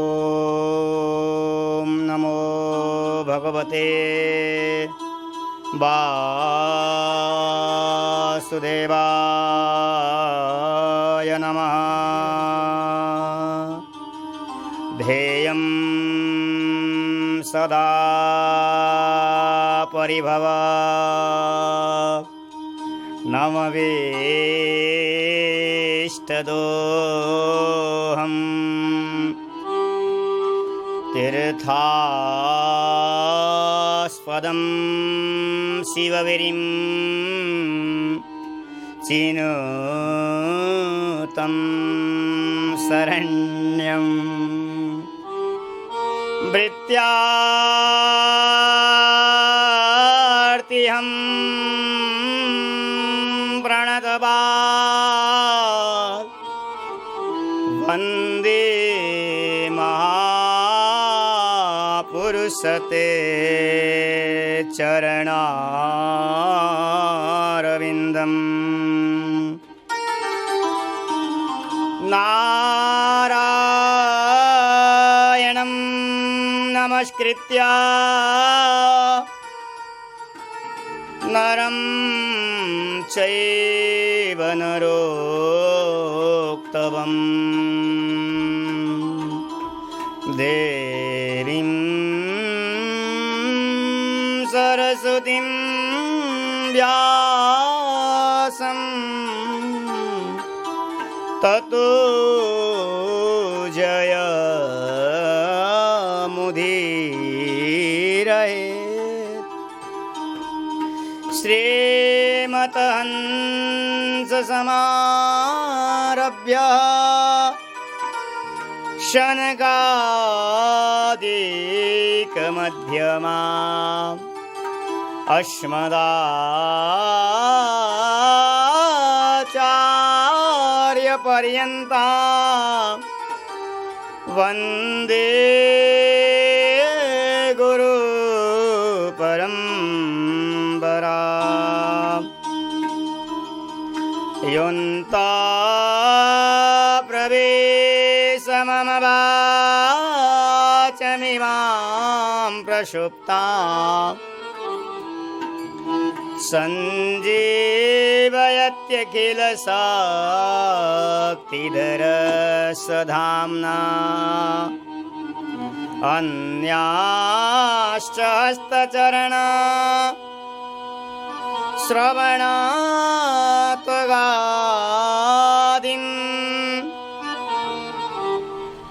ॐ नमो भगवते वासुदेवाय नमः। ध्येयं सदा परिभव नमवेष्टदोहम् तीर्थास्पदं शिवगिरिं चिनुतं शरण्यं भृत्यार्तिहं प्रणतपात् वन्दे पुरुषते चरणारविन्दम्। नारायणं नमस्कृत्य नरं चैव नरोत्तमम् देवीं सरस्वतीं व्यासं ततो जयमुदीरयेत्। श्रीमतहंससमारभ्य शनकादिकमध्यमा अस्मदाचार्यपर्यन्ता वन्दे गुरुपरम्परा। योऽन्ता मम वाचमिमां प्रसुप्ता सञ्जीवयत्यखिलशक्तिधरस्वधाम्ना अन्याश्च हस्तचरणा श्रवणात्वगादीन्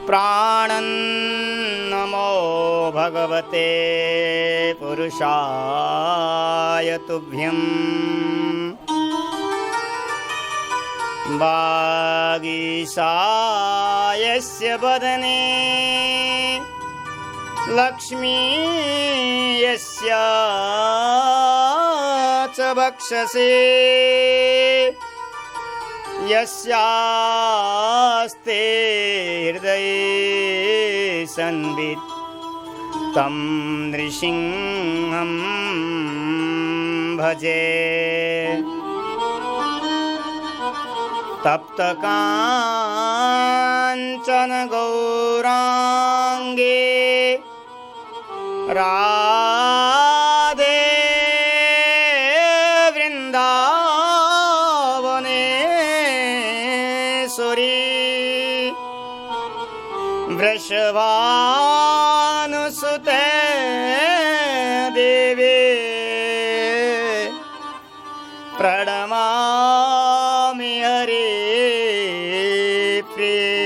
प्राणन्नमो भगवते पुरुषाय तुभ्यम्। वागीशायस्य वदने लक्ष्मी यस्य च वक्षसि यस्यास्ते हृदये संवित् तं नृसिंहं भजे। तप्तकाञ्चन गौराङ्गे राधे वृषभानुसुते देवे प्रणमामि हरे प्रिये।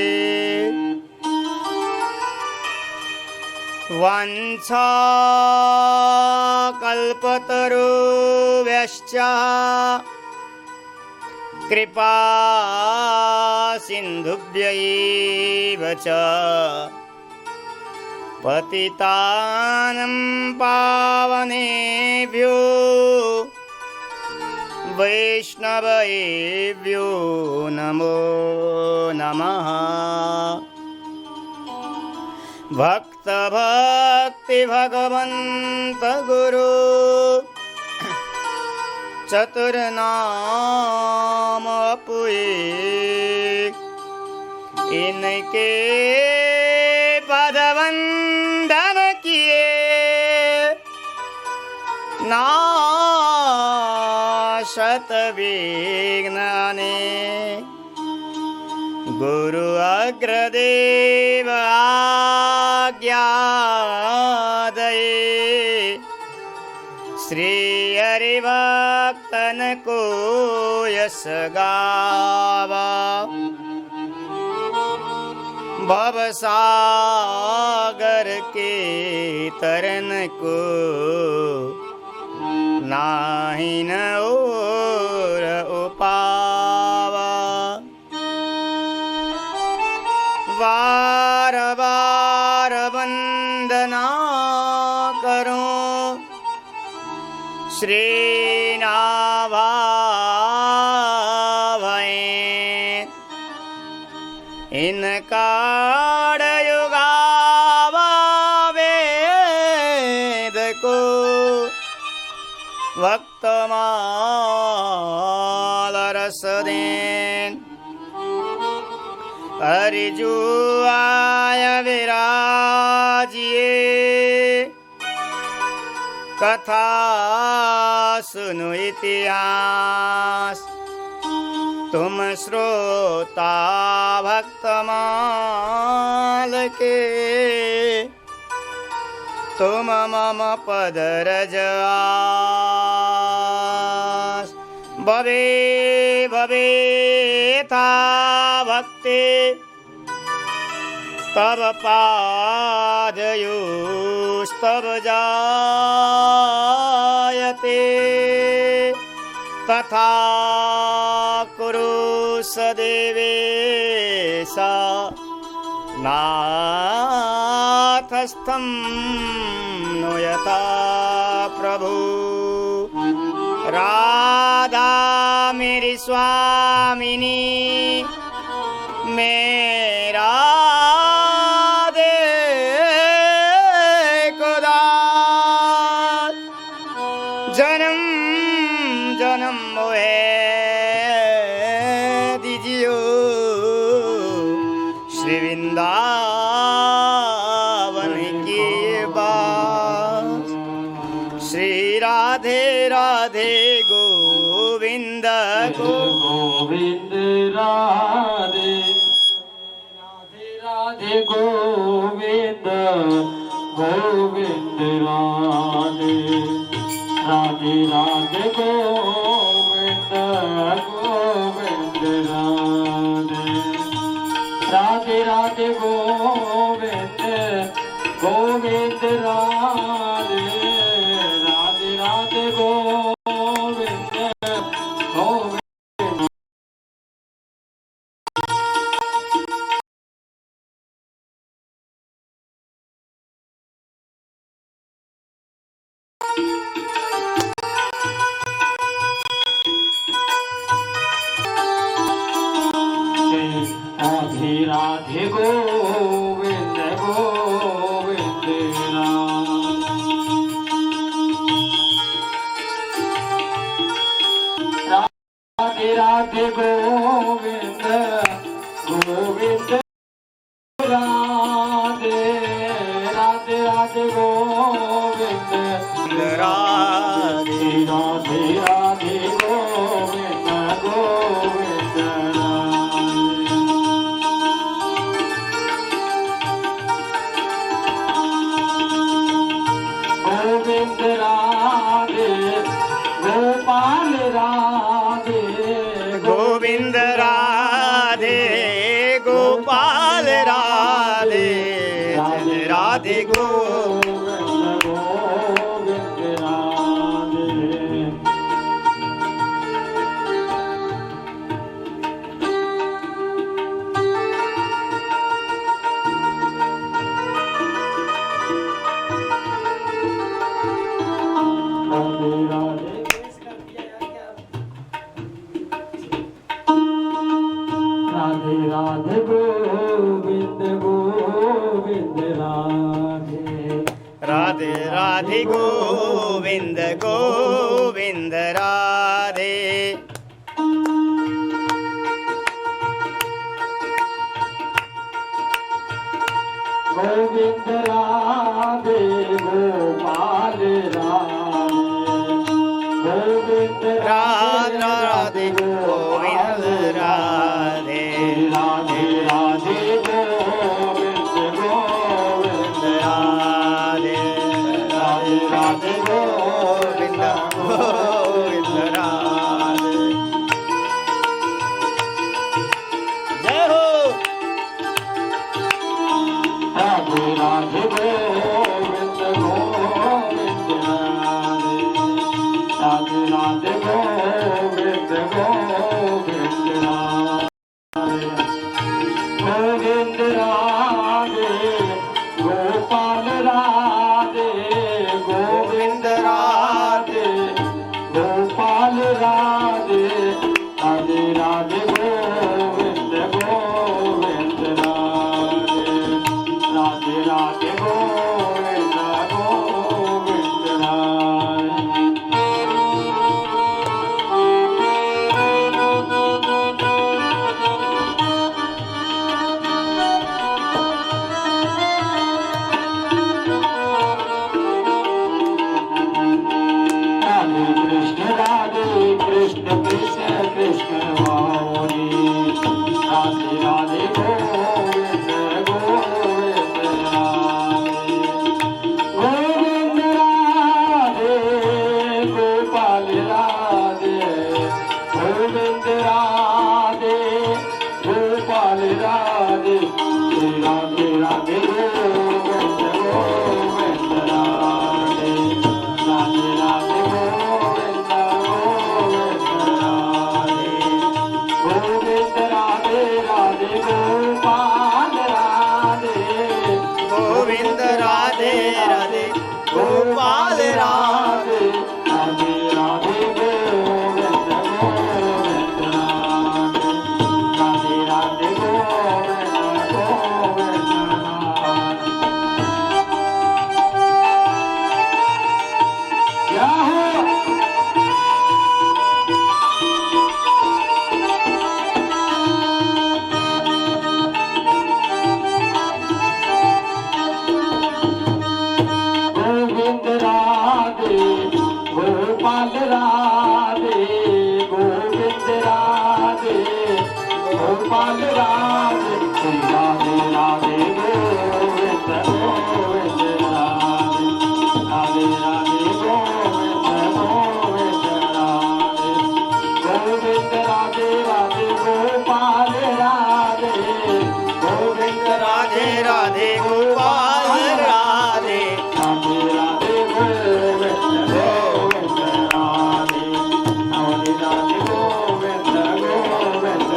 वाञ्छाकल्पतरुभ्यश्च कृपा सिन्धुभ्यैव च पतितानं पावनेभ्यो वैष्णवेभ्यो नमो नमः। भक्त भक्ति भगवन्त गुरु चतुर्नाम पुए इनके पदवंदन किए नाशत विघ्नानि गुरु अग्रदेव आज्ञादये श्री हरिभक्तन को यश गावा भवसागर के तरन को नाही न और उपावा बार बार वंदना करो श्री नाभावै इनका युगावा वेद को वक्तमाल रस दें हरिजुआय विराजिए कथा सुनो इतिहास तुम श्रोता भक्तमाल के तुम मम पद रजआस भवे भवे था भक्ति तब पादयोस्तव जायते तथा कुरु सदेवेशा नाथस्थं नो यथा प्रभु राधा मेरी स्वामिनी मेरा दे खुदा जन्म जन्म मोहे दीजियो श्री वृंदावन की बात श्री राधे राधे गोविंद गोविंद राधे राधे राधे गोविंद गोविंद राधे राधे राधे गोविंद गोविंद राधे राधे राधे गोविंद गोविंद राधे राधे राधे गोविंद गोविंद राधे राधे गोविंद गोविंद राधे राधे गोविंद गोविंद राधे राधे राधे गोविंद राधे राधे राधे गोविंद गोविंद गोविंद राधे गोपाल राधे गोविंद राधे गोपाल राधे राधे गोविंद गोविंद राधे राधे राधे गोविंद गोविंद राधे राधे राधे गोविंद गोविंद राधे गोविंद राधे गोपाल राधे गोविंद राधे राधे गोविंद राधे राधे राधे गोविंद गोविंद राधे राधे राधे गोविंद गोविंद राधे जय हो राधे राधे गोविंद गोविंद राधे राधे गोविंद गोविंद गोविंद राधे गोपाल राधे गोविंद राधे गोपाल राधे राधे राधे गोविंद गोविंद राधे राधे गोविंद गोविंद राधे कृष्ण कृष्ण कृष्ण वाणी राधे राधे गोविंद गोविंद गोविंद राधे गोपाल राधे गोविंद राधे गोपाल राधे राधे राधे गोविंद गोविंद राधे राधे राधे गोविंद गोविंद राधे गोविंद राधे राधे गोपाल राधे गोविंद राधे राधे गोपाल राधे राधे राधे गोविंद गोविंद राधे राधे गोविंद गोविंद क्या हो गोविंद राधे गोपाल राधे गोविंद राधे गोपाल राधे राधे राधे गोविंद गोविंद राधे राधे राधे गोविंद गोविंद राधे गोविंद राधे राधे गोपाल राधे गोविंद राधे राधे गोपाल राधे राधे राधे गोविंद गोविंद राधे राधे राधे गोविंद गोविंद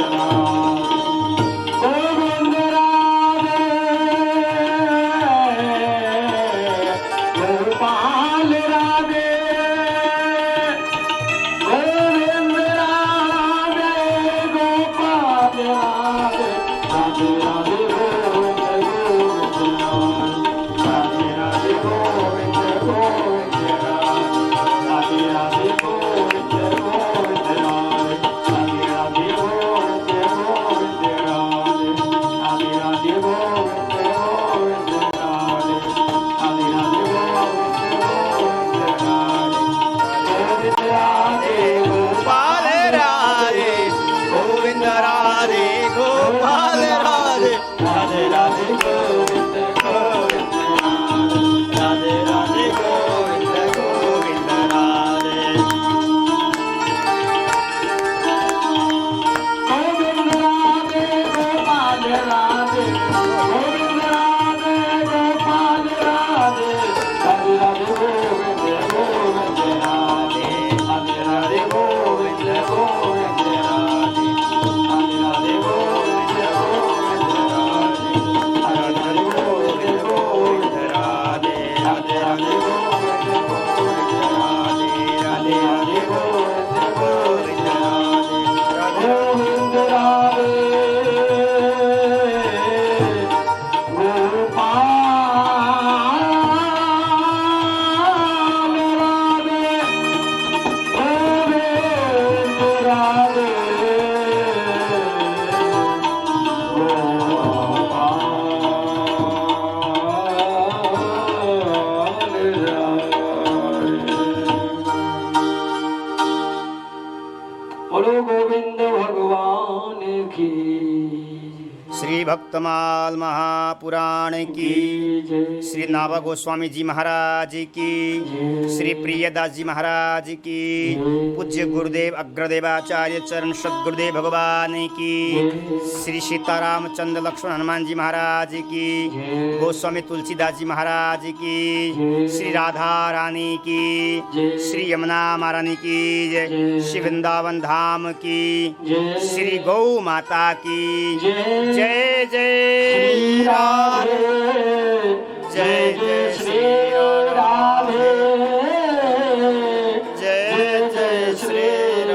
गोविंद राधे गोपाल राधे गोविंद राधे गोपाल राधे राधे राधे गोविंद गोविंद राधे राधे गोविंद गोविंद राधे राधे गोविंद गोविंद राधे राधे गोविंद गोविंद राधे राधे गोविंद गोविंद राधे राधे राधे गोविंद गोविंद राधे गोपाल राधे गोविंद राधे गोपाल राधे राधे राधे गोविंद गोविंद राधे राधे गोविंद गोविंद राधे गोविंद राधे गोपाल राधे गोविंद राधे गोपाल राधे राधे राधे गोविंद गोविंद राधे राधे राधे गोविंद गोविंद राधे राधे राधे गोविंद गोविंद राधे श्री भक्तमाल महापुराण की, श्री नाभा गोस्वामी जी महाराज की, श्री प्रियदास जी महाराज की, पूज्य गुरुदेव अग्रदेवाचार्य चरण सद्गुरुदेव भगवान की, श्री सीतारामचंद्र लक्ष्मण हनुमान जी महाराज की, गोस्वामी तुलसीदास जी महाराज की, श्री राधा रानी की, श्री यमुना महारानी की जय, श्री वृंदावन धाम की, श्री गौ माता की जय जय राधे, जय जय श्री राधे, जय जय श्री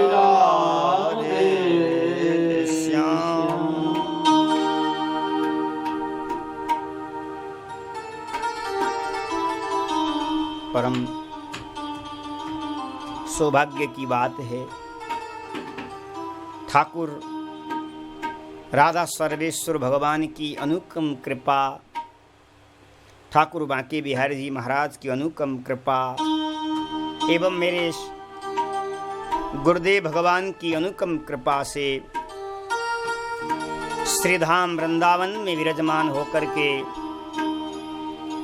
राधे श्याम। परम सौभाग्य की बात है, ठाकुर राधा सर्वेश्वर भगवान की अनुकम कृपा, ठाकुर बांके बिहारी जी महाराज की अनुकम कृपा एवं मेरे गुरुदेव भगवान की अनुकम कृपा से श्रीधाम वृंदावन में विराजमान होकर के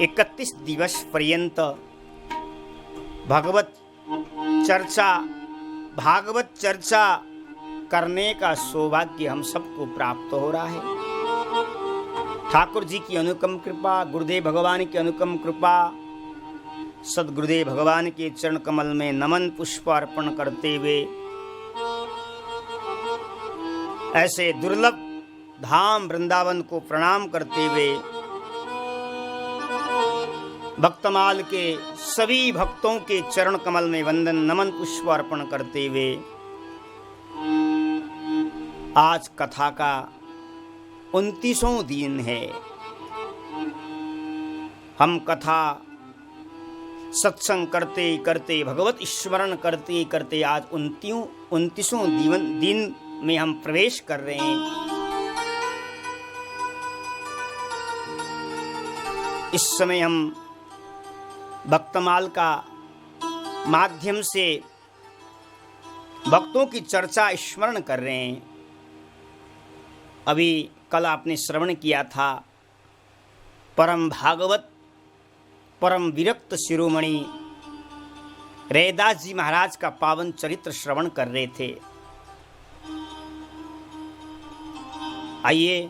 31 दिवस पर्यंत भागवत चर्चा करने का सौभाग्य हम सबको प्राप्त हो रहा है। ठाकुर जी की अनुकम कृपा, गुरुदेव भगवान की अनुकम कृपा, सदगुरुदेव भगवान के चरण कमल में नमन पुष्प अर्पण करते हुए ऐसे दुर्लभ धाम वृंदावन को प्रणाम करते हुए भक्तमाल के सभी भक्तों के चरण कमल में वंदन नमन पुष्प अर्पण करते हुए आज कथा का 29वां दिन है। हम कथा सत्संग करते करते भगवत स्मरण करते करते आज 29वां दिन में हम प्रवेश कर रहे हैं। इस समय हम भक्तमाल का माध्यम से भक्तों की चर्चा स्मरण कर रहे हैं। अभी कल आपने श्रवण किया था, परम भागवत परम विरक्त शिरोमणि रैदास जी महाराज का पावन चरित्र श्रवण कर रहे थे। आइए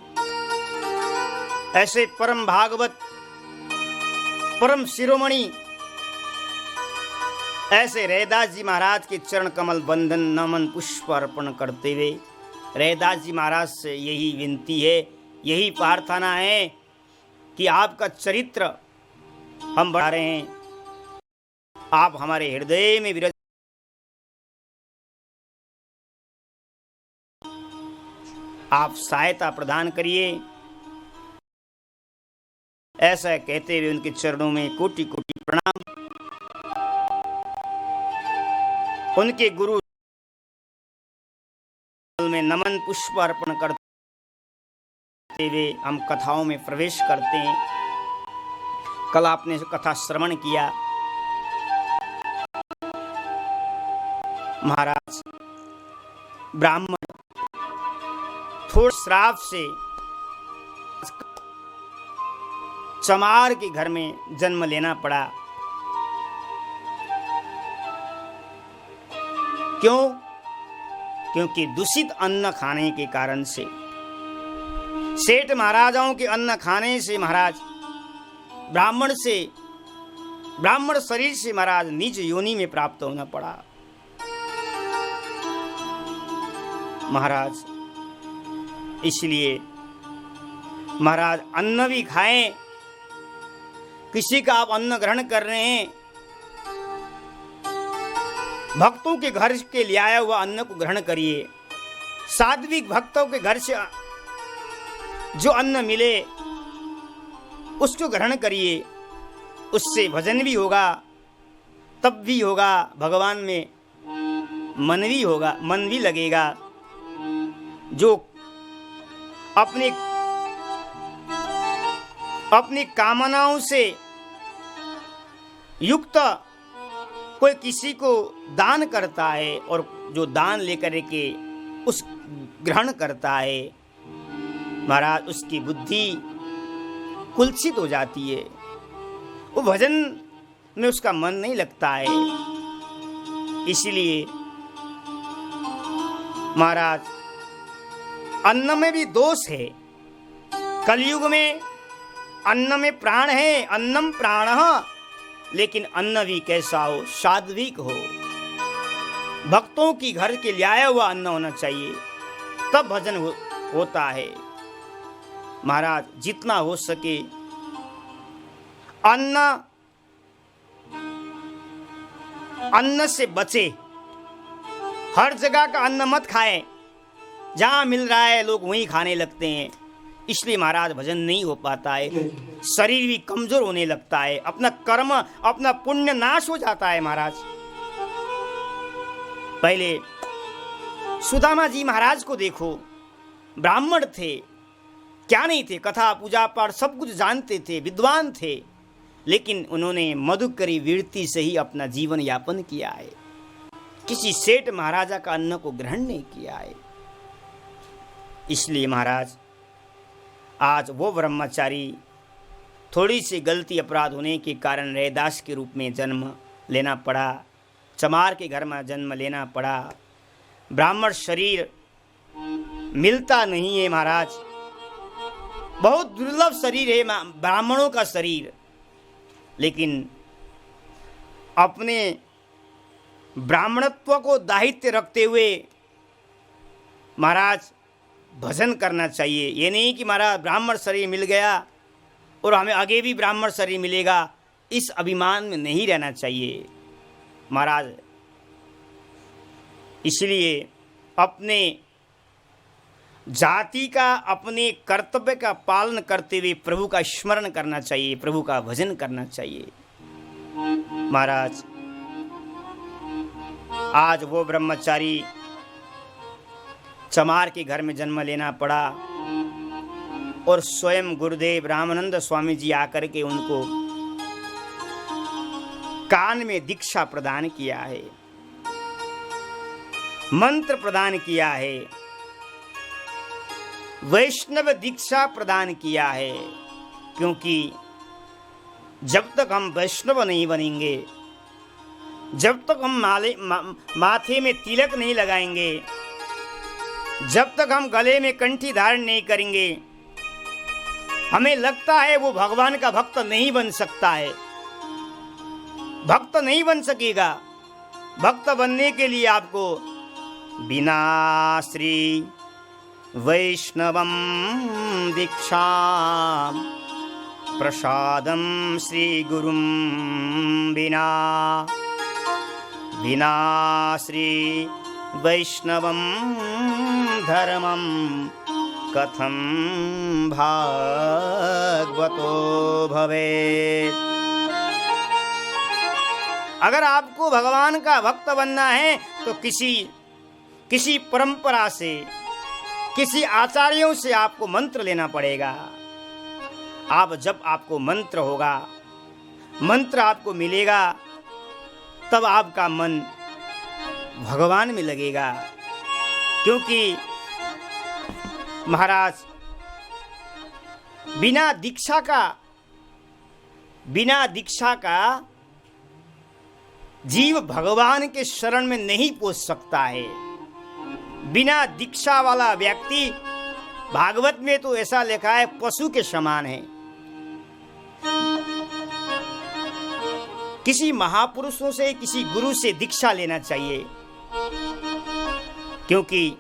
ऐसे परम भागवत परम शिरोमणि ऐसे रैदास जी महाराज के चरण कमल बंधन नमन पुष्प अर्पण करते हुए रैदास जी महाराज से यही विनती है, यही प्रार्थना है कि आपका चरित्र हम बढ़ा रहे हैं, आप हमारे हृदय में विराज, आप सहायता प्रदान करिए। ऐसा कहते हुए उनके चरणों में कोटि कोटि प्रणाम। उनके गुरु में नमन पुष्प अर्पण करते हुए हम कथाओं में प्रवेश करते हैं। कल आपने कथा श्रवण किया, महाराज ब्राह्मण थोड़े श्राप से चमार के घर में जन्म लेना पड़ा। क्यों? क्योंकि दूषित अन्न खाने के कारण से, सेठ महाराजाओं के अन्न खाने से महाराज ब्राह्मण शरीर से महाराज निज योनि में प्राप्त होना पड़ा। महाराज इसलिए महाराज अन्न भी खाएं, किसी का आप अन्न ग्रहण कर रहे हैं, भक्तों के घर के ले आया हुआ अन्न को ग्रहण करिए। सात्विक भक्तों के घर से जो अन्न मिले उसको ग्रहण करिए, उससे भजन भी होगा, तप भी होगा, भगवान में मन भी होगा, मन भी लगेगा। जो अपनी कामनाओं से युक्त कोई किसी को दान करता है और जो दान लेकर के उस ग्रहण करता है, महाराज उसकी बुद्धि कुलसित हो जाती है, वो भजन में उसका मन नहीं लगता है। इसलिए महाराज अन्न में भी दोष है। कलयुग में अन्न में प्राण है, अन्नम प्राणः, लेकिन अन्न भी कैसा हो, सात्विक हो। भक्तों की घर के लाया हुआ अन्न होना चाहिए, तब भजन होता है। महाराज जितना हो सके अन्न से बचे। हर जगह का अन्न मत खाएं, जहां मिल रहा है लोग वहीं खाने लगते हैं। इसलिए महाराज भजन नहीं हो पाता है, शरीर भी कमजोर होने लगता है, अपना कर्म अपना पुण्य नाश हो जाता है। महाराज पहले सुदामा जी महाराज को देखो, ब्राह्मण थे, क्या नहीं थे, कथा पूजा पाठ सब कुछ जानते थे, विद्वान थे, लेकिन उन्होंने मधुकरी वृत्ति से ही अपना जीवन यापन किया है। किसी सेठ महाराजा का अन्न को ग्रहण नहीं किया है। इसलिए महाराज आज वो ब्रह्मचारी थोड़ी सी गलती अपराध होने के कारण रैदास के रूप में जन्म लेना पड़ा, चमार के घर में जन्म लेना पड़ा। ब्राह्मण शरीर मिलता नहीं है महाराज, बहुत दुर्लभ शरीर है ब्राह्मणों का शरीर। लेकिन अपने ब्राह्मणत्व को दायित्व रखते हुए महाराज भजन करना चाहिए। ये नहीं कि महाराज ब्राह्मण शरीर मिल गया और हमें आगे भी ब्राह्मण शरीर मिलेगा, इस अभिमान में नहीं रहना चाहिए महाराज। इसलिए अपने जाति का, अपने कर्तव्य का पालन करते हुए प्रभु का स्मरण करना चाहिए, प्रभु का भजन करना चाहिए। महाराज आज वो ब्रह्मचारी चमार के घर में जन्म लेना पड़ा और स्वयं गुरुदेव रामानंद स्वामी जी आकर के उनको कान में दीक्षा प्रदान किया है, मंत्र प्रदान किया है, वैष्णव दीक्षा प्रदान किया है। क्योंकि जब तक हम वैष्णव नहीं बनेंगे, जब तक हम माथे में तिलक नहीं लगाएंगे, जब तक हम गले में कंठी धारण नहीं करेंगे, हमें लगता है वो भगवान का भक्त नहीं बन सकता है। भक्त नहीं बन सकेगा। भक्त बनने के लिए आपको बिना श्री वैष्णवं दीक्षां प्रसादं श्री गुरुं बिना श्री वैष्णवं धर्मं कथं भागवतो भवेत्। अगर आपको भगवान का भक्त बनना है तो किसी परंपरा से, किसी आचार्यों से आपको मंत्र लेना पड़ेगा। जब आपको मंत्र होगा, मंत्र आपको मिलेगा, तब आपका मन भगवान में लगेगा। क्योंकि महाराज बिना दीक्षा का जीव भगवान के शरण में नहीं पहुंच सकता है। बिना दीक्षा वाला व्यक्ति, भागवत में तो ऐसा लिखा है, पशु के समान है। किसी महापुरुषों से, किसी गुरु से दीक्षा लेना चाहिए, क्योंकि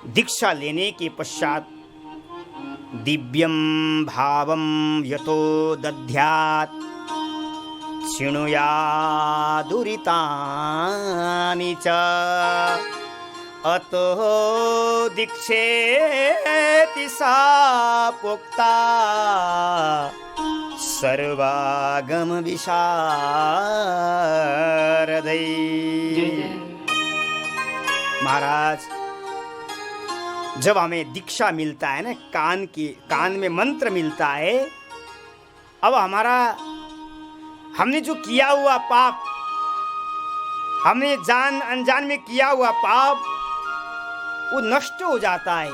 दीक्षा लेने के पश्चात दिव्यम भावम यतो दध्यात् शृणुयादुरितानि च अतो दीक्षेति सा प्रोक्ता सर्वागम विशारदै। महाराज जब हमें दीक्षा मिलता है ना, कान में मंत्र मिलता है, अब हमने जो किया हुआ पाप, हमने जान अनजान में किया हुआ पाप, वो नष्ट हो जाता है।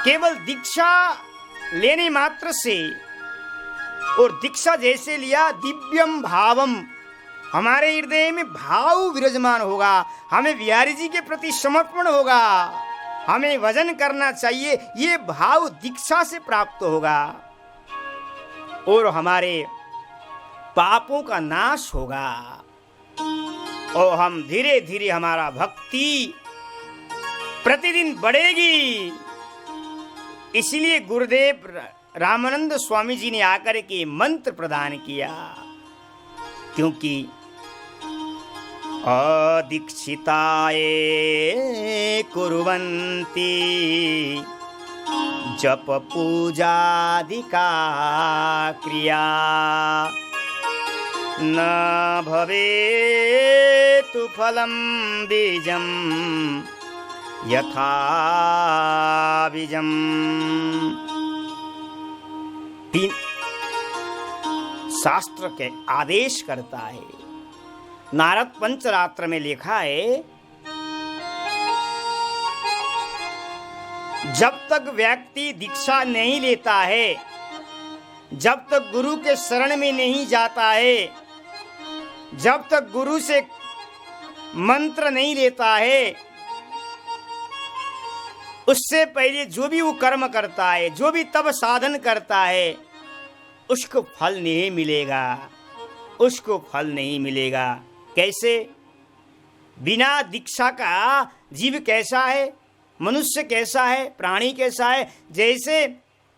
केवल दीक्षा लेने मात्र से, और दीक्षा जैसे लिया दिव्यम भावम, हमारे हृदय में भाव विराजमान होगा, हमें बिहारी जी के प्रति समर्पण होगा, हमें भजन करना चाहिए, ये भाव दीक्षा से प्राप्त होगा और हमारे पापों का नाश होगा और हम धीरे धीरे हमारा भक्ति प्रतिदिन बढ़ेगी। इसलिए गुरुदेव रामानंद स्वामी जी ने आकर के मंत्र प्रदान किया, क्योंकि अदीक्षिताये कुर्वन्ति जप पूजादिका क्रिया न भवेतु फलं बीजं यथा बीजं। शास्त्र के आदेश करता है, नारद पंचरात्र में लिखा है, जब तक व्यक्ति दीक्षा नहीं लेता है, जब तक गुरु के शरण में नहीं जाता है, जब तक गुरु से मंत्र नहीं लेता है, उससे पहले जो भी वो कर्म करता है, जो भी तप साधन करता है, उसको फल नहीं मिलेगा, उसको फल नहीं मिलेगा। कैसे? बिना दीक्षा का जीव कैसा है, मनुष्य कैसा है, प्राणी कैसा है? जैसे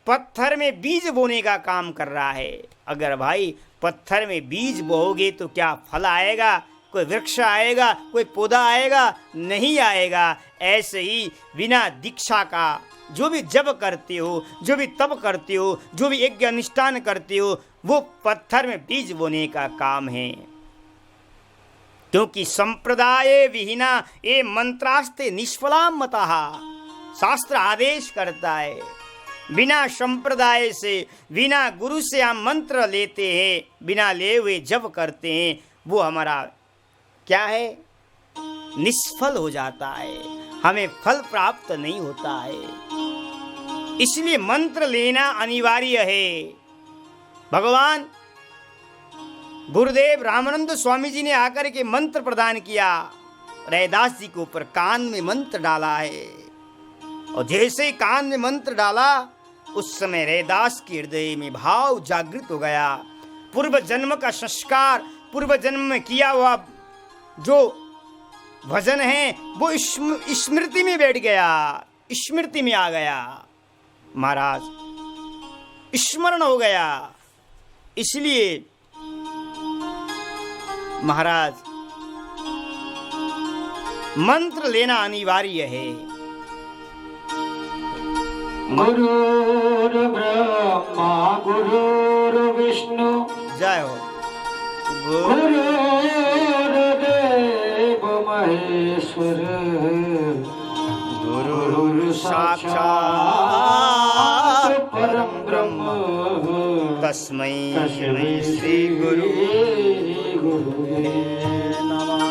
पत्थर में बीज बोने का काम कर रहा है। अगर भाई पत्थर में बीज बोओगे तो क्या फल आएगा? कोई वृक्ष आएगा, कोई पौधा आएगा? नहीं आएगा। ऐसे ही बिना दीक्षा का जो भी जप करते हो, जो भी तप करते हो, जो भी यज्ञ अनुष्ठान करते हो, वो पत्थर में बीज बोने का काम है। क्योंकि संप्रदाय विहीना ये मंत्रास्ते निष्फला मतः, शास्त्र आदेश करता है, बिना संप्रदाय से, बिना गुरु से हम मंत्र लेते हैं, बिना ले हुए जप करते हैं, वो हमारा क्या है? निष्फल हो जाता है, हमें फल प्राप्त नहीं होता है। इसलिए मंत्र लेना अनिवार्य है। भगवान गुरुदेव रामानंद स्वामी जी ने आकर के मंत्र प्रदान किया, रैदास जी के ऊपर कान में मंत्र डाला है, और जैसे ही कान में मंत्र डाला, उस समय रैदास के हृदय में भाव जागृत हो गया। पूर्व जन्म का संस्कार, पूर्व जन्म में किया हुआ जो भजन है, वो स्मृति में बैठ गया, स्मृति में आ गया, महाराज स्मरण हो गया। इसलिए महाराज मंत्र लेना अनिवार्य है। गुरुर् ब्रह्मा गुरुर्विष्णु जय हो। गुरुर्देव महेश्वर गुरुर् साक्षात् परम ब्रह्म तस्मै श्री गुरुवे नमः।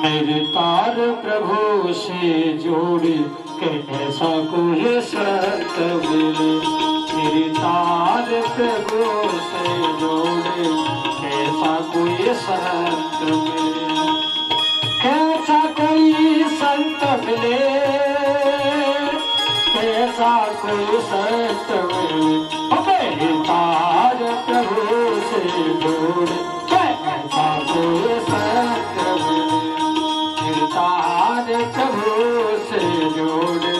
मेरे तार प्रभु से जोड़ी के ऐसा कोई संत मिले, मेरे तार प्रभु से जोड़े ऐसा कोई संत मिले, कैसा कोई संत मिले, कैसा कोई संत मिले, मेरे तार प्रभु से जोड़े कैसा कोई संत मिले, तार प्रभु से जोड़े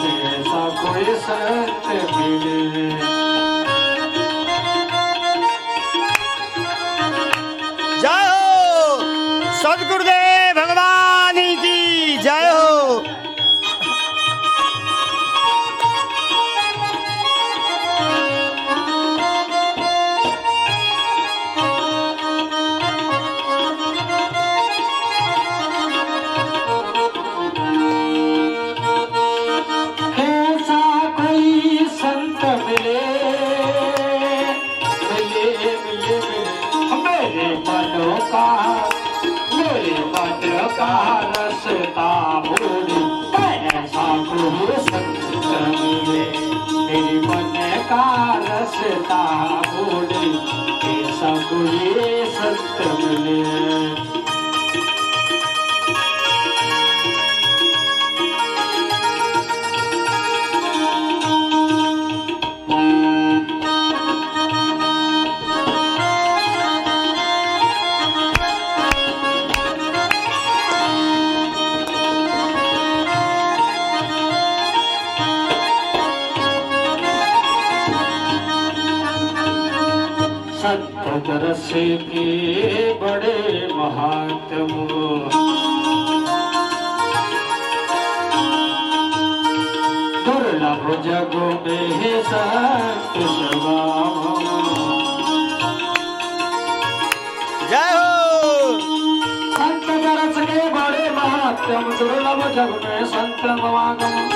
ऐसा कोई संत मिले। जय हो सद्गुरुदेव भगवान की जय हो। कैसा कोई संत मिले, कोई संत मिले मेरे मन का रसता बोले ऐसा कोई संत मिले संत रस के बड़े महात्म दुर्लभ जग में है संत स्वभाव जय हो। संत रस के बड़े महात्म दुर्लभ जग में संत समागम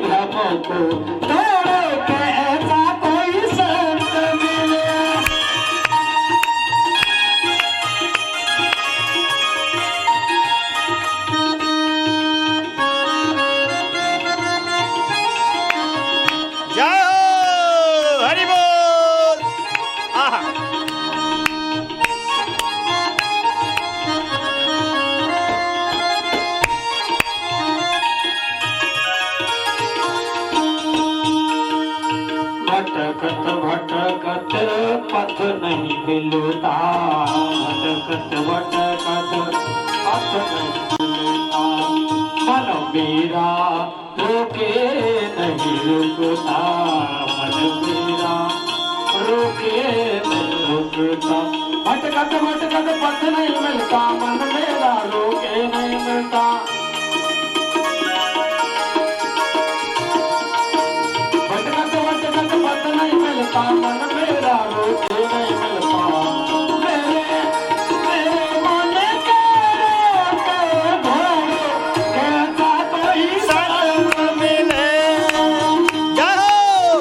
भ्रम को तोड़ो के ऐसा कोई संत मिले जय हो हरि बोल। आहा भटकत भटकत पथ नहीं मिलता भटकत भटकत पथ नहीं मिलता मन मेरा रोके नहीं रुकता मन मेरा रोके नहीं रुकता भटकत भटकत पथ नहीं मिलता मन मेरा रोके नहीं मिलता पत नहीं मिलता मन मेरा रोके नहीं मिलता मेरे मन के घोड़े कैसा कोई संत मिले। जय हो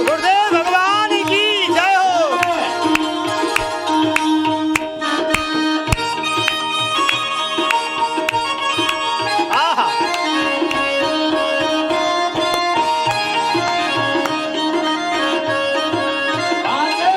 गुरुदेव भगवान की जय हो। आहा आगे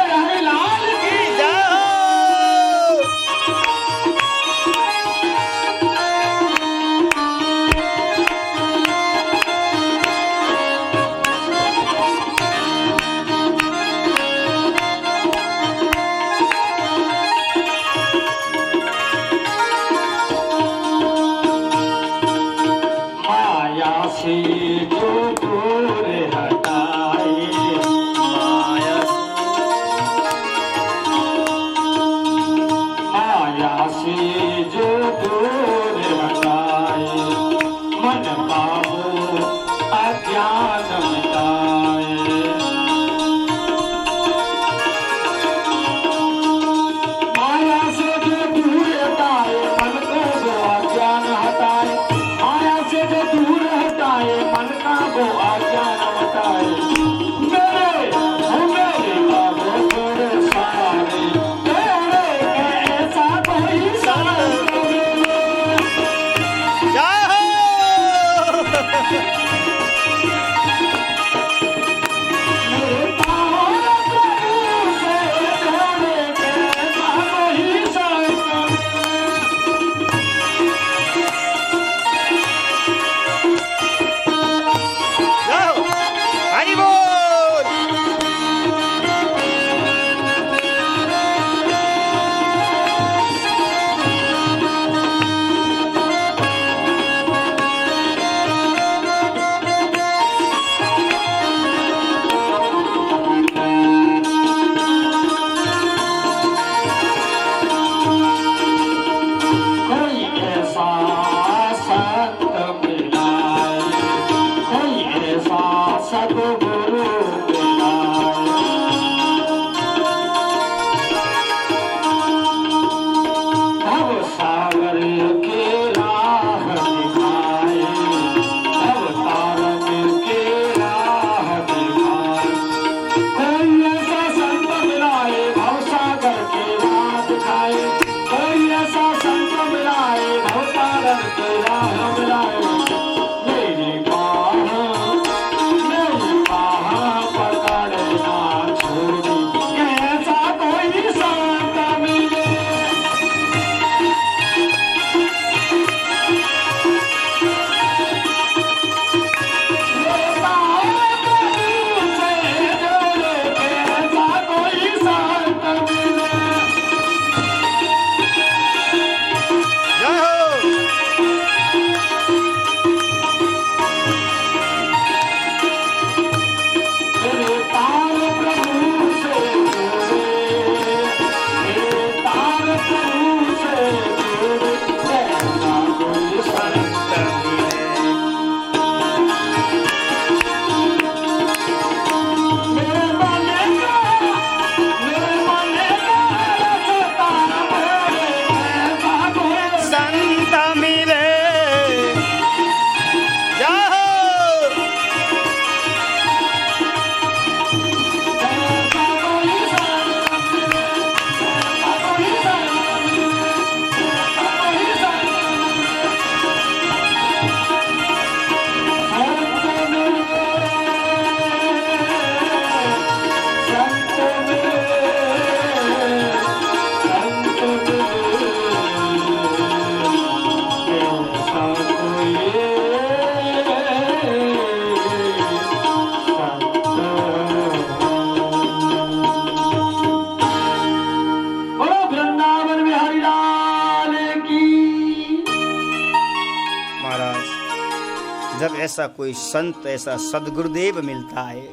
जब ऐसा कोई संत, ऐसा सदगुरुदेव मिलता है,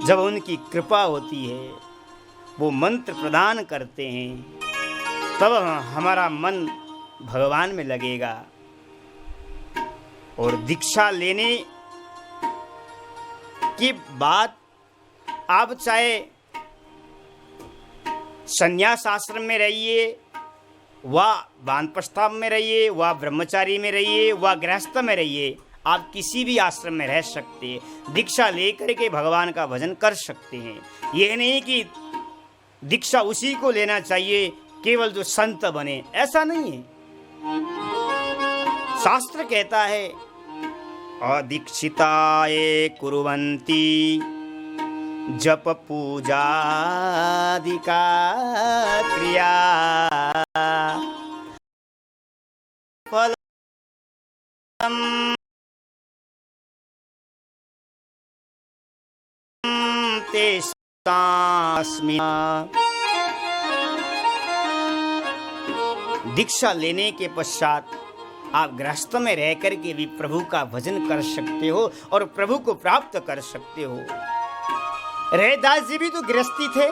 जब उनकी कृपा होती है, वो मंत्र प्रदान करते हैं, तब हमारा मन भगवान में लगेगा। और दीक्षा लेने की बात, आप चाहे संन्यास आश्रम में रहिए, व वानप्रस्थान में रहिए, व ब्रह्मचारी में रहिए, व गृहस्थ में रहिए, आप किसी भी आश्रम में रह सकते हैं। दीक्षा लेकर के भगवान का भजन कर सकते हैं। यह नहीं कि दीक्षा उसी को लेना चाहिए केवल जो संत बने, ऐसा नहीं है। शास्त्र कहता है अदीक्षिताये कुर्वन्ति जप पूजादिका क्रिया फलम तेस्तास्मि। दीक्षा लेने के पश्चात आप गृहस्थ में रह करके भी प्रभु का भजन कर सकते हो और प्रभु को प्राप्त कर सकते हो। रैदास जी भी तो गृहस्थी थे।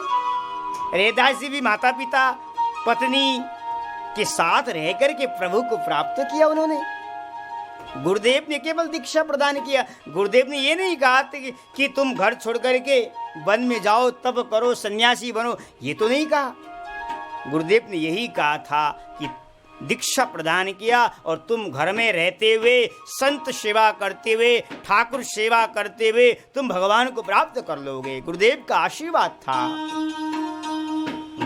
रैदास जी भी माता पिता पत्नी के साथ रह करके प्रभु को प्राप्त किया उन्होंने। गुरुदेव ने केवल दीक्षा प्रदान किया। गुरुदेव ने ये नहीं कहा कि तुम घर छोड़ करके वन में जाओ, तब करो, सन्यासी बनो, ये तो नहीं कहा। गुरुदेव ने यही कहा था कि दीक्षा प्रदान किया और तुम घर में रहते हुए, संत सेवा करते हुए, ठाकुर सेवा करते हुए तुम भगवान को प्राप्त कर लोगे। गुरुदेव का आशीर्वाद था।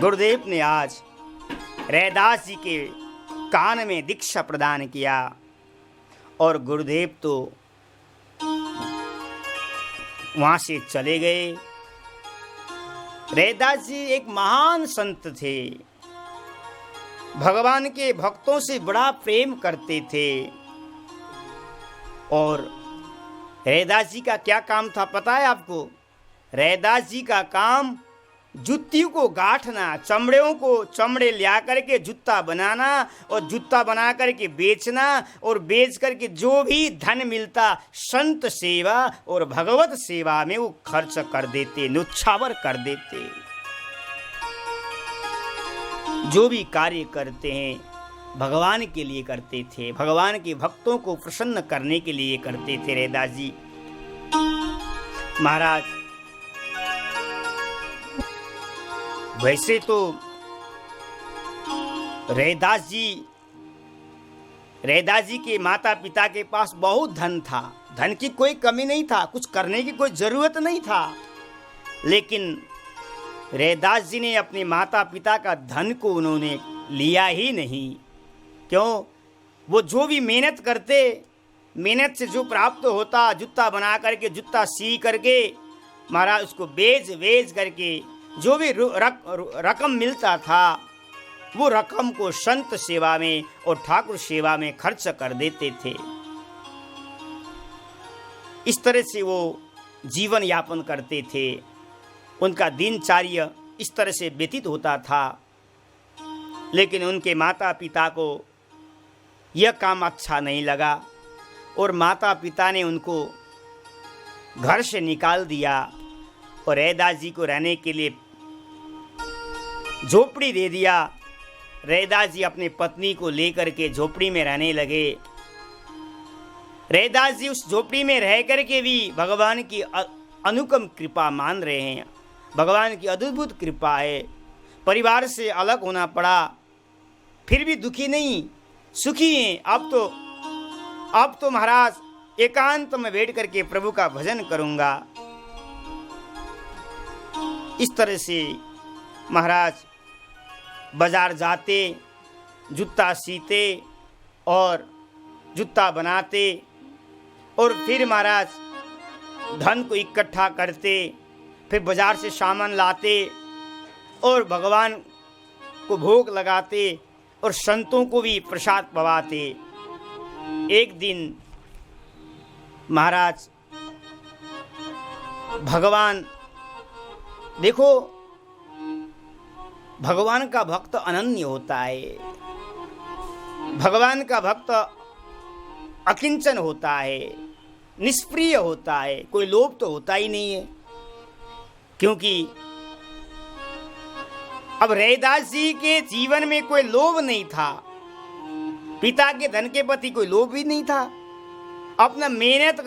गुरुदेव ने आज रैदास जी के कान में दीक्षा प्रदान किया और गुरुदेव तो वहां से चले गए। रैदास जी एक महान संत थे, भगवान के भक्तों से बड़ा प्रेम करते थे। और रैदास जी का क्या काम था पता है आपको? रैदास जी का काम जुत्तियों को गांठना, चमड़ों को चमड़े ला करके जूता बनाना और जूता बना करके बेचना, और बेच करके जो भी धन मिलता संत सेवा और भगवत सेवा में वो खर्च कर देते, न्योछावर कर देते। जो भी कार्य करते हैं भगवान के लिए करते थे, भगवान के भक्तों को प्रसन्न करने के लिए करते थे रैदास जी महाराज। वैसे तो रैदास जी के माता पिता के पास बहुत धन था, धन की कोई कमी नहीं था, कुछ करने की कोई जरूरत नहीं था। लेकिन रैदास जी ने अपने माता पिता का धन को उन्होंने लिया ही नहीं। क्यों? वो जो भी मेहनत करते, मेहनत से जो प्राप्त होता, जूता बना करके, जूता सी करके महाराज उसको बेच करके जो भी रकम मिलता था वो रकम को संत सेवा में और ठाकुर सेवा में खर्च कर देते थे। इस तरह से वो जीवन यापन करते थे। उनका दिनचर्या इस तरह से व्यतीत होता था। लेकिन उनके माता पिता को यह काम अच्छा नहीं लगा और माता पिता ने उनको घर से निकाल दिया और रैदास जी को रहने के लिए झोपड़ी दे दिया। रैदास जी अपनी पत्नी को लेकर के झोपड़ी में रहने लगे। रैदास जी उस झोपड़ी में रह करके भी भगवान की अनुपम कृपा मान रहे हैं। भगवान की अद्भुत कृपा है। परिवार से अलग होना पड़ा, फिर भी दुखी नहीं, सुखी हैं। अब तो महाराज एकांत में बैठ करके प्रभु का भजन करूंगा। इस तरह से महाराज बाजार जाते, जूता सीते और जूता बनाते और फिर महाराज धन को इकट्ठा करते, फिर बाजार से सामान लाते और भगवान को भोग लगाते और संतों को भी प्रसाद पवाते। एक दिन महाराज भगवान, देखो भगवान का भक्त अनन्य होता है। भगवान का भक्त अकिंचन होता है, निष्प्रिय होता है, कोई लोभ तो होता ही नहीं है। क्योंकि अब रैदास जी के जीवन में कोई लोभ नहीं था, पिता के धन के प्रति कोई लोभ भी नहीं था। अपना मेहनत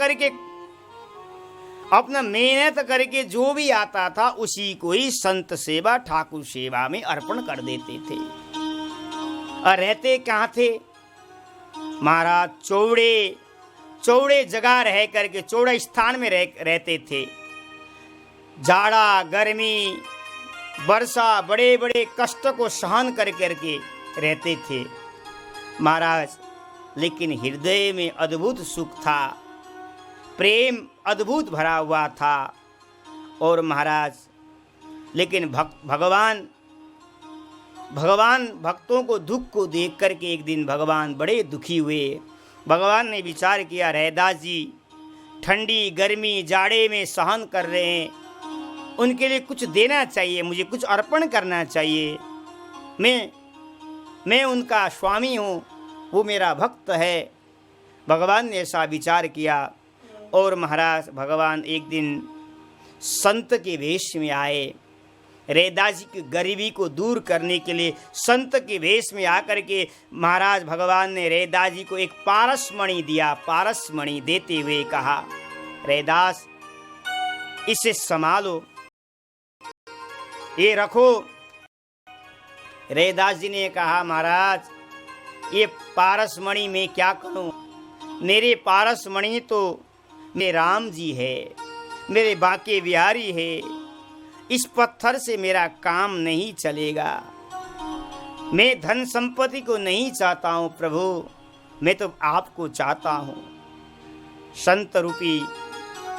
करके जो भी आता था उसी को ही संत सेवा ठाकुर सेवा में अर्पण कर देते थे। और रहते कहाँ थे महाराज? चौड़े जगह रह करके, चौड़े स्थान में रहते थे। जाड़ा, गर्मी, वर्षा, बड़े बड़े कष्ट को सहन कर करके रहते थे महाराज। लेकिन हृदय में अद्भुत सुख था, प्रेम अद्भुत भरा हुआ था। और महाराज लेकिन भगवान भक्तों को दुख को देख करके एक दिन भगवान बड़े दुखी हुए। भगवान ने विचार किया, रैदास जी ठंडी गर्मी जाड़े में सहन कर रहे हैं, उनके लिए कुछ देना चाहिए, मुझे कुछ अर्पण करना चाहिए। मैं उनका स्वामी हूँ, वो मेरा भक्त है। भगवान ने ऐसा विचार किया। और महाराज भगवान एक दिन संत के वेश में आए। रैदास जी की गरीबी को दूर करने के लिए संत के वेश में आकर के महाराज भगवान ने रैदास जी को एक पारसमणि दिया। पारसमणि देते हुए कहा, रैदास इसे संभालो, ये रखो। रैदास जी ने कहा, महाराज ये पारसमणि में क्या करूं? मेरे पारसमणि तो मेरे राम जी है, मेरे बांके बिहारी है। इस पत्थर से मेरा काम नहीं चलेगा। मैं धन संपत्ति को नहीं चाहता हूँ प्रभु, मैं तो आपको चाहता हूँ। संत रूपी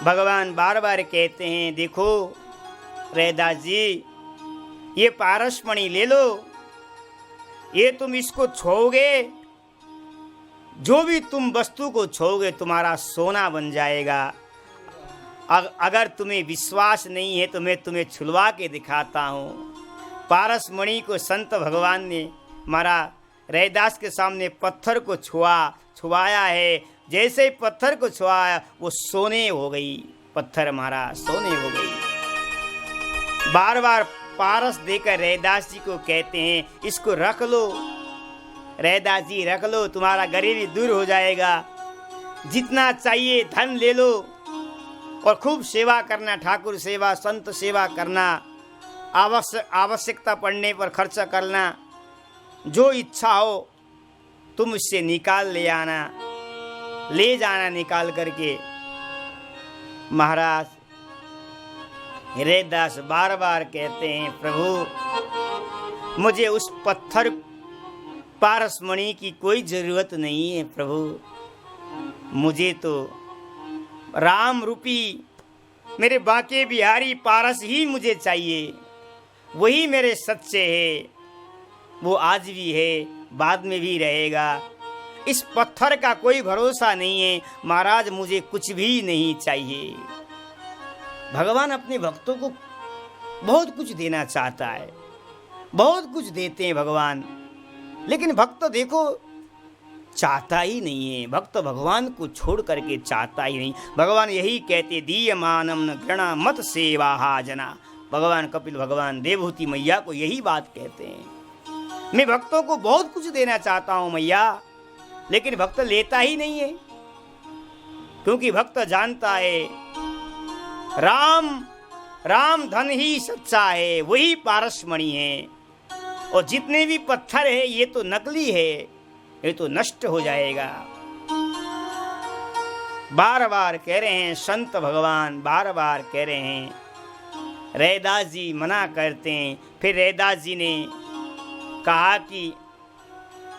भगवान बार बार कहते हैं, देखो रैदास जी ये पारसमणि ले लो, ये तुम इसको छोओगे, जो भी तुम वस्तु को छोओगे तुम्हारा सोना बन जाएगा। अगर तुम्हें विश्वास नहीं है तो मैं तुम्हें छुलवा के दिखाता हूँ। पारसमणि को संत भगवान ने मारा, रैदास के सामने पत्थर को छुआया है। जैसे ही पत्थर को छुआया वो सोने हो गई, पत्थर मारा सोने हो गई। बार बार पारस देकर रैदास जी को कहते हैं, इसको रख लो रैदास जी, रख लो, तुम्हारा गरीबी दूर हो जाएगा। जितना चाहिए धन ले लो और खूब सेवा करना, ठाकुर सेवा संत सेवा करना, आवश्यकता पड़ने पर खर्चा करना। जो इच्छा हो तुम उससे निकाल ले जाना निकाल करके। महाराज रैदास बार बार कहते हैं, प्रभु मुझे उस पत्थर पारसमणि की कोई जरूरत नहीं है प्रभु, मुझे तो राम रूपी मेरे बांके बिहारी पारस ही मुझे चाहिए। वही मेरे सच्चे है, वो आज भी है, बाद में भी रहेगा। इस पत्थर का कोई भरोसा नहीं है महाराज, मुझे कुछ भी नहीं चाहिए। भगवान अपने भक्तों को बहुत कुछ देना चाहता है, बहुत कुछ देते हैं भगवान, लेकिन भक्त देखो चाहता ही नहीं है। भक्त भगवान को छोड़ करके चाहता ही नहीं। भगवान यही कहते, दीयमानम न घृणा मत सेवा जना। भगवान कपिल भगवान देवहूति मैया को यही बात कहते हैं, मैं भक्तों को बहुत कुछ देना चाहता हूँ मैया, लेकिन भक्त लेता ही नहीं है। क्योंकि भक्त जानता है राम धन ही सच्चा है, वही पारसमणि है। और जितने भी पत्थर है ये तो नकली है, ये तो नष्ट हो जाएगा। बार बार कह रहे हैं संत भगवान, बार बार कह रहे हैं। रैदास जी मना करते हैं। फिर रैदास जी ने कहा कि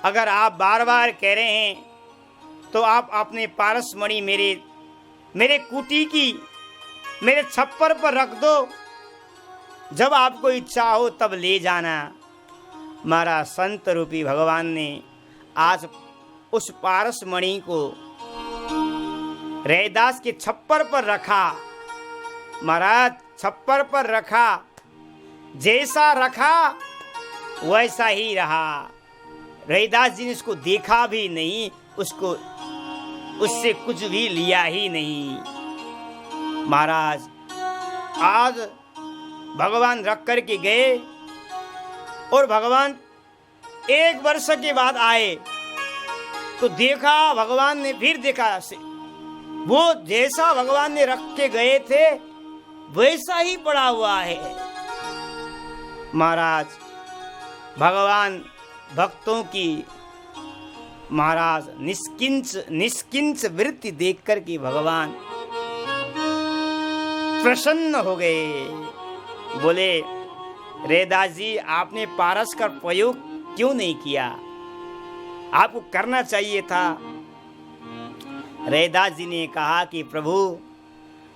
अगर आप बार बार कह रहे हैं तो आप अपने पारसमणि मेरे कुटी की मेरे छप्पर पर रख दो, जब आपको इच्छा हो तब ले जाना। हमारा संत रूपी भगवान ने आज उस पारसमणि को रैदास के छप्पर पर रखा। महाराज छप्पर पर रखा, जैसा रखा वैसा ही रहा। रैदास जी ने उसको देखा भी नहीं, उसको उससे कुछ भी लिया ही नहीं। महाराज आज भगवान रख कर के गए और भगवान 1 वर्ष के बाद आए तो देखा, भगवान ने फिर देखा से वो जैसा भगवान ने रख के गए थे वैसा ही पड़ा हुआ है। महाराज भगवान भक्तों की महाराज निष्किंच वृत्ति देख कर के भगवान प्रसन्न हो गए। बोले, रैदास जी आपने पारस का प्रयोग क्यों नहीं किया? आपको करना चाहिए था। रैदास जी ने कहा कि प्रभु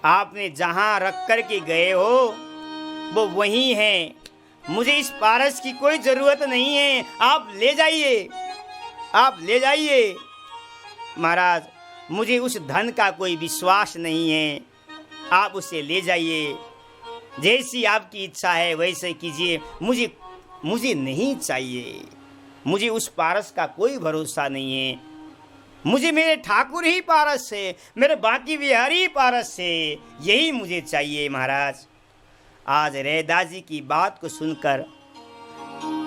आपने जहां रख कर के गए हो वो वही है, मुझे इस पारस की कोई जरूरत नहीं है, आप ले जाइए, आप ले जाइए। महाराज मुझे उस धन का कोई विश्वास नहीं है, आप उसे ले जाइए, जैसी आपकी इच्छा है वैसे कीजिए, मुझे नहीं चाहिए, मुझे उस पारस का कोई भरोसा नहीं है, मुझे मेरे ठाकुर ही पारस है, मेरे बाकी बिहारी पारस है, यही मुझे चाहिए। महाराज आज रैदास जी की बात को सुनकर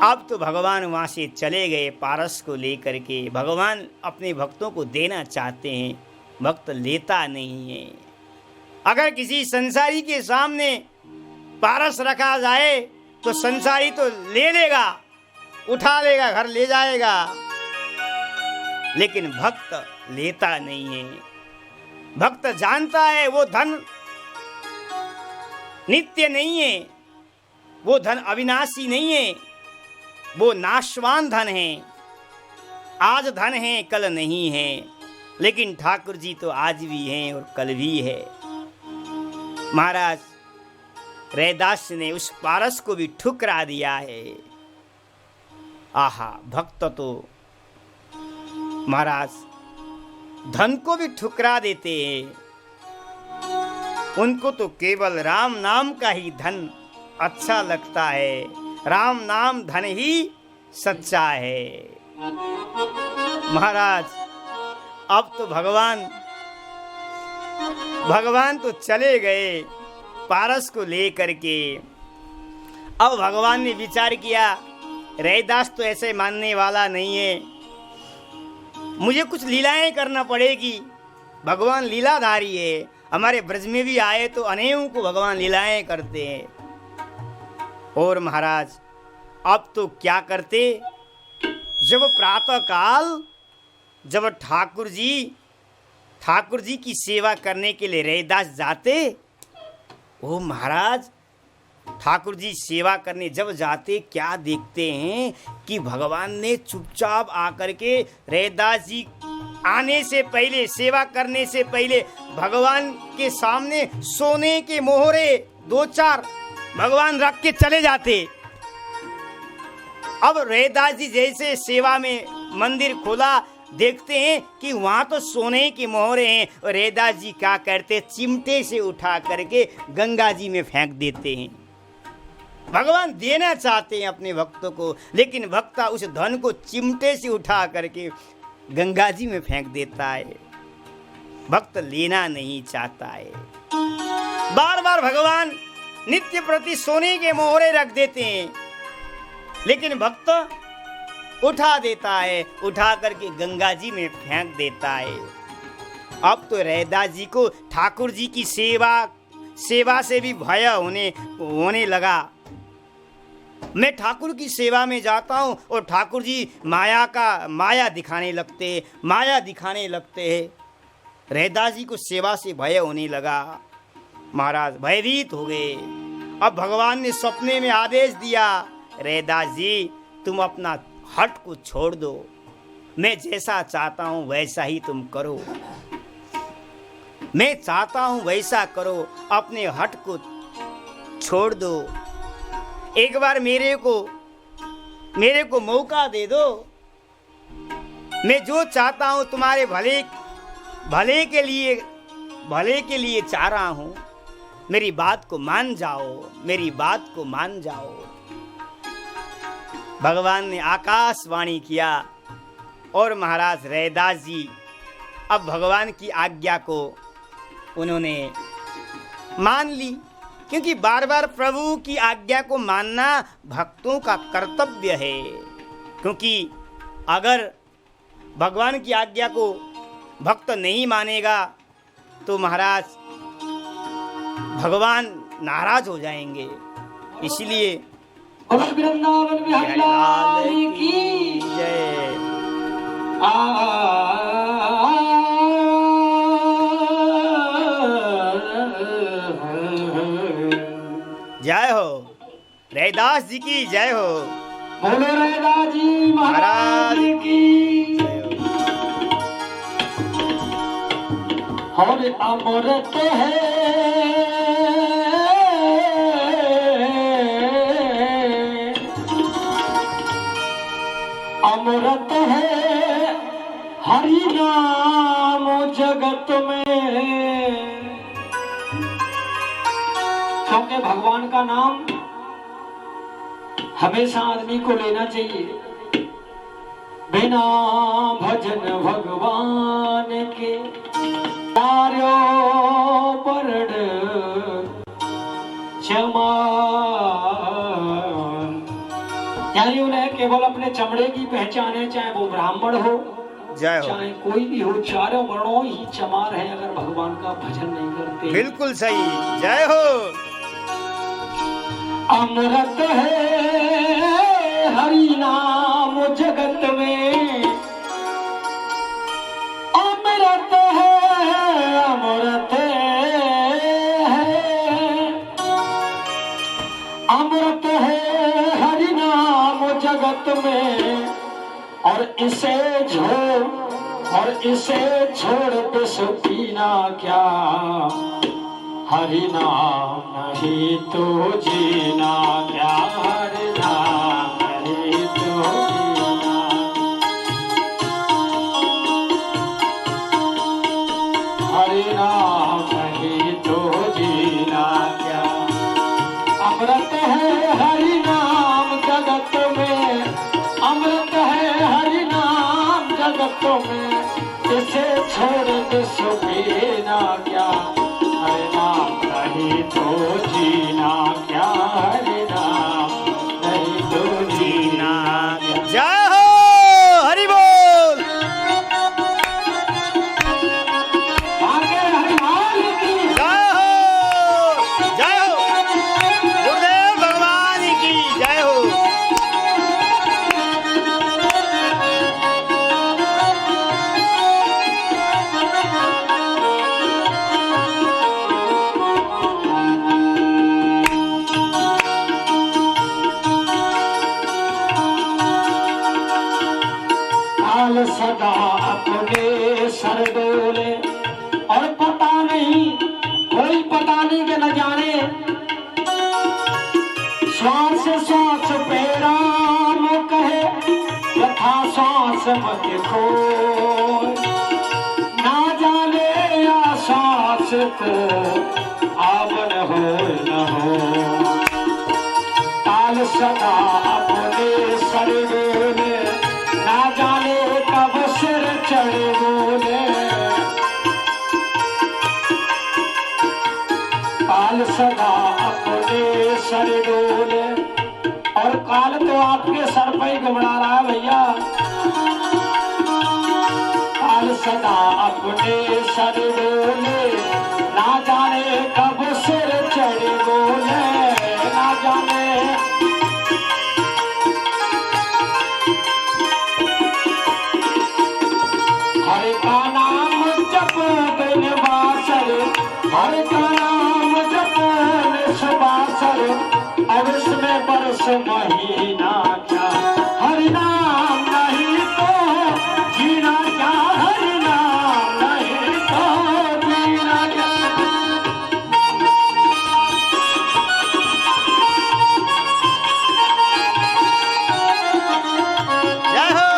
अब तो भगवान वहाँ से चले गए पारस को लेकर के। भगवान अपने भक्तों को देना चाहते हैं, भक्त लेता नहीं है। अगर किसी संसारी के सामने पारस रखा जाए तो संसारी तो ले लेगा, उठा लेगा, घर ले जाएगा, लेकिन भक्त लेता नहीं है। भक्त जानता है वो धन नित्य नहीं है, वो धन अविनाशी नहीं है, वो नाशवान धन है। आज धन है कल नहीं है, लेकिन ठाकुर जी तो आज भी हैं और कल भी है। महाराज रैदास ने उस पारस को भी ठुकरा दिया है। आहा, भक्त तो महाराज धन को भी ठुकरा देते हैं। उनको तो केवल राम नाम का ही धन अच्छा लगता है, राम नाम धन ही सच्चा है। महाराज अब तो भगवान तो चले गए पारस को लेकर के। अब भगवान ने विचार किया, रैदास तो ऐसे मानने वाला नहीं है, मुझे कुछ लीलाएं करना पड़ेगी। भगवान लीलाधारी है, हमारे ब्रज में भी आए तो अनेकों को भगवान लीलाएं करते हैं। और महाराज अब तो क्या करते, जब प्रातः काल जब ठाकुर जी की सेवा करने के लिए रैदास जाते, ओ महाराज ठाकुर जी सेवा करने जब जाते क्या देखते हैं कि भगवान ने चुपचाप आकर के रैदास जी आने से पहले, सेवा करने से पहले भगवान के सामने सोने के मोहरे 2-4 भगवान रख के चले जाते। अब रैदास जी जैसे सेवा में मंदिर खोला, देखते हैं कि वहां तो सोने के मोहरे हैं, और रैदास जी क्या करते, चिमटे से उठा करके गंगा जी में फेंक देते हैं। भगवान देना चाहते हैं अपने भक्तों को, लेकिन भक्ता उस धन को चिमटे से उठा करके गंगा जी में फेंक देता है। भक्त लेना नहीं चाहता है। बार बार भगवान नित्य प्रति सोने के मोहरे रख देते हैं, लेकिन भक्त उठा देता है, उठा करके गंगा जी में फेंक देता है। अब तो रैदास जी को ठाकुर जी की सेवा से भी भय होने लगा। मैं ठाकुर की सेवा में जाता हूँ और ठाकुर जी माया दिखाने लगते हैं। रैदास जी को सेवा से भय होने लगा। महाराज भयभीत हो गए। अब भगवान ने सपने में आदेश दिया, रैदास जी तुम अपना हट को छोड़ दो, मैं जैसा चाहता हूँ वैसा ही तुम करो, मैं चाहता हूँ वैसा करो, अपने हट को छोड़ दो, एक बार मेरे को मौका दे दो, मैं जो चाहता हूँ तुम्हारे भले के लिए चाह रहा हूँ, मेरी बात को मान जाओ। भगवान ने आकाशवाणी किया और महाराज रैदास जी अब भगवान की आज्ञा को उन्होंने मान ली, क्योंकि बार बार प्रभु की आज्ञा को मानना भक्तों का कर्तव्य है। क्योंकि अगर भगवान की आज्ञा को भक्त नहीं मानेगा तो महाराज भगवान नाराज हो जाएंगे। इसलिए वृंदावन बिहारी लाल की जय। जय हो रैदास जी की जय हो। बोलो रैदास जी महाराज की जय हो। और अमृत है अमृत है हरि नाम जगत में। क्योंकि भगवान का नाम हमेशा आदमी को लेना चाहिए। बिना भजन भगवान के तारो परण क्षमा। यानी उन्हें केवल अपने चमड़े की पहचान है, चाहे वो ब्राह्मण हो जय हो। चाहे कोई भी हो, चारों वर्णों ही चमार है अगर भगवान का भजन नहीं करते। बिल्कुल सही। जय हो। अमृत है हरि नाम जगत में। अमृत है अमृत है अमृत है हरि नाम जगत में। और इसे छोड़ विष पीना क्या। हरि नाम नहीं तो जीना क्या। हरि नाम नहीं तो जीना। हरि नाम नहीं तो जीना क्या। अमृत है हरि नाम जगत में। अमृत है हरि नाम जगत में। इसे छोड़ विष पीना क्या। हरि नाम नहीं तो जीना क्या। हरि नाम नहीं तो जीना। जय हो। हरि बोल। आगे हरिनाम की जय हो। जय हो गुरुदेव भगवान की जय हो। काल सदा अपने सर डोले। और पता नहीं कोई पता नहीं कि न जाने श्वास श्वास पे राम कहे यथा श्वास मत खो। ना जाने आश्वास को आवन हो न हो। काल सदा अपने सर डोले। ना जाने कब सिर चढ़ बोले। काल सदा अपने सर डोले। और काल तो आपके सर पर ही घुमड़ा रहा है भैया। काल सदा अपने सर डोले। ना जाने कब सिर चढ़ बोले। ना जाने हरि का नाम जप बिन बासर। हरि का नाम जप बिन सुबासर। अब इसमें बरस महीना क्या। हरि नाम नहीं तो जीना क्या। हरि नाम नहीं तो जीना क्या। जय हो।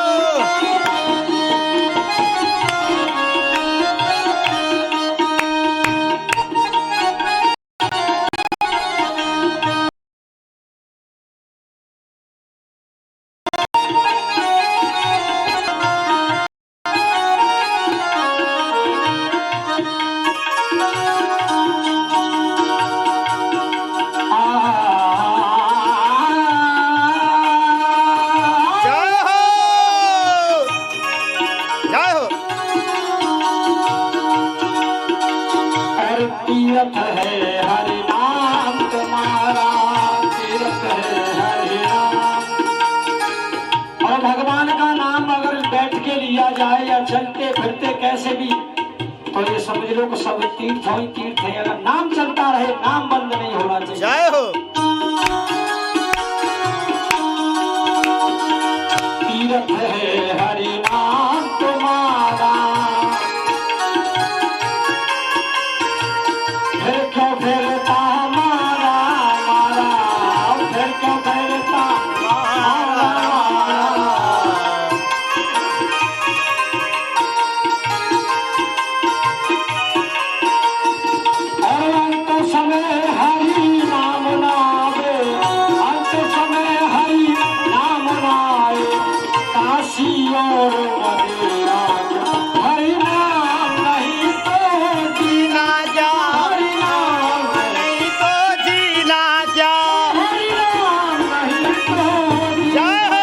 और भगवान का नाम अगर बैठ के लिया जाए या चलते फिरते कैसे भी, तो ये समझ लो कि सब तीर्थ ही तीर्थ है। अगर नाम चलता रहे, नाम बंद नहीं होना चाहिए। जय हो। तीर्थ है हरि नाम तुम्हारा, फिर क्यों फिरता मारा मारा, फिर क्यों फिरता मारा मारा। और अंत समय हरि नाम नावे, अंत समय हरि नाम नावे, काशी और मदिरा हरि नाम नहीं तो जीना क्या, हरि नाम नहीं तो जीना क्या। हरि नाम नहीं तो जय हो।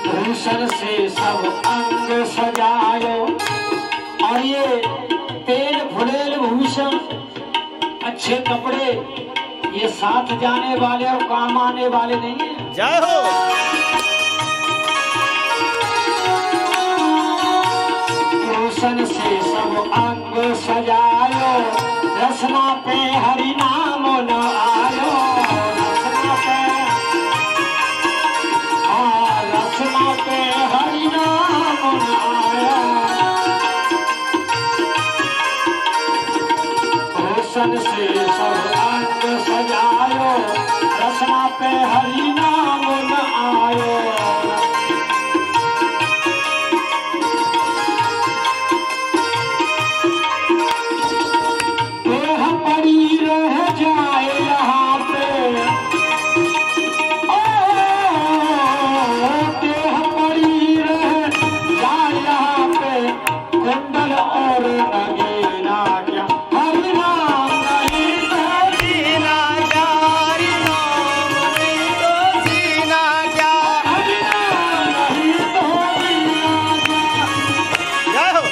भूषण से सब अंग सजायो। और ये तेल फुलेल भूषण, अच्छे कपड़े, ये साथ जाने वाले और काम आने वाले नहीं है। जय हो। भूषण से सब अंग सजायो, रसना पे हरि नाम न आयो। रसना पे, हाँ, रसना पे हरि नाम न आयो। भूषण से सब अंग सजायो, रसना पे हरि नाम न आयो। देह पड़ी रह जाए यहाँ पे, ओ देह पड़ी रह जाए यहाँ पे, कुंडल और नगीना क्या हरि नाम नहीं तो जीना क्या, हरि नाम नहीं तो जीना क्या। हरि नाम नहीं तो जीना क्या। जय हो।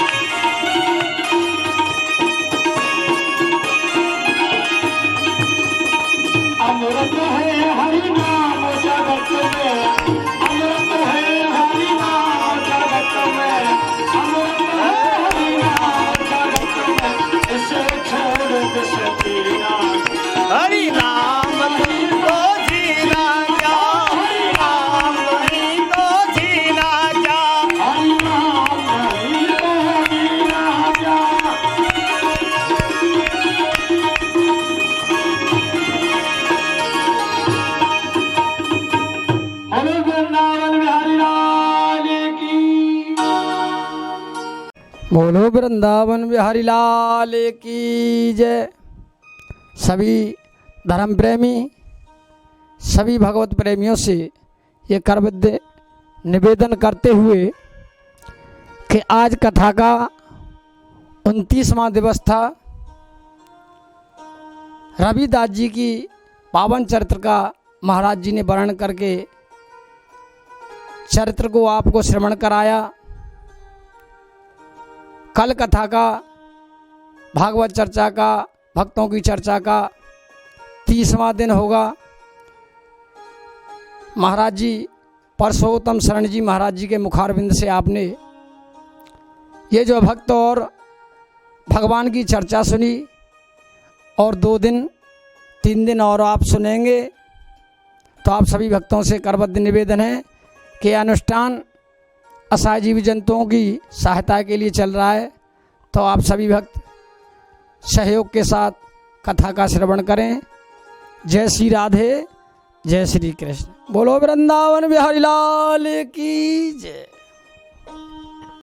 अमृत है हरि नाम जगत में, अमृत है हरि नाम जगत में, अमृत है हरि नाम जगत में, इसे छोड़ सकती ना। हरि नाम नहीं तो जीना क्या, हरि नाम नहीं तो जीना क्या। हरि नाम नहीं तो जीना क्या। बोलो वृंदावन बिहारी लाल की। बोलो वृंदावन बिहारी लाल की जय। सभी धर्म प्रेमी, सभी भगवत प्रेमियों से ये करविद्य निवेदन करते हुए कि आज कथा का 29वां दिवस था। रविदास जी की पावन चरित्र का महाराज जी ने वर्णन करके चरित्र को आपको श्रवण कराया। कल कथा का, भागवत चर्चा का, भक्तों की चर्चा का 30वां दिन होगा। महाराज जी परसोत्तम शरण जी महाराज जी के मुखारविंद से आपने ये जो भक्त और भगवान की चर्चा सुनी, और 2 दिन 3 दिन और आप सुनेंगे। तो आप सभी भक्तों से करबद्ध निवेदन है कि अनुष्ठान असहाय जीव जंतुओं की सहायता के लिए चल रहा है, तो आप सभी भक्त सहयोग के साथ कथा का श्रवण करें। जय श्री राधे, जय श्री कृष्ण। बोलो वृंदावन बिहारी लाल की जय।